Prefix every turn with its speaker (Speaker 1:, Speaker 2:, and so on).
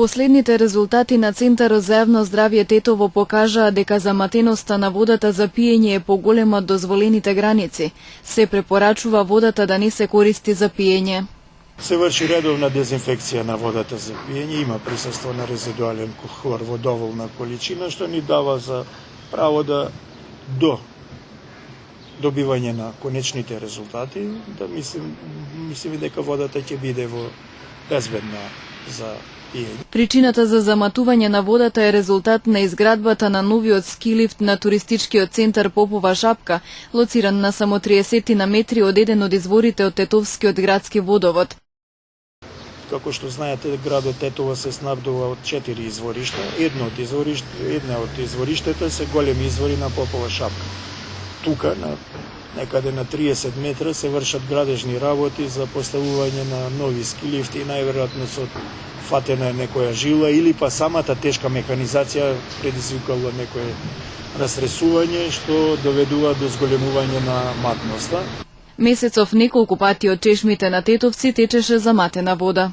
Speaker 1: Последните резултати на Центарот за јавно здравје Тетово покажаа дека заматеноста на водата за пиење е поголема од дозволените граници. Се препорачува водата да не се користи за пиење.
Speaker 2: Се врши редовна дезинфекција на водата за пиење, има присуство на резидуален хлор во доволна количина, што ни дава за право да до добивање на конечните резултати, да мислиме дека водата ќе биде безбедна за пиење.
Speaker 1: Причината за заматување на водата е резултат на изградбата на новиот ски лифт на туристичкиот центар Попова шапка, лоциран на само 30 на метри од еден од изворите од Тетовскиот градски водовод.
Speaker 2: Како што знаете, градот Тетово се снабдува од 4 изворишта. Една од извориштата се големи извори на Попова шапка. Тука, некаде на 30 метра, се вршат градежни работи за поставување на нови ски лифти и најверојатно со фатена е некоја жила или па самата тешка механизација предизвикала некое растресување што доведува до зголемување на матноста.
Speaker 1: Месецов неколку пати од чешмите на Тетовци течеше заматена вода.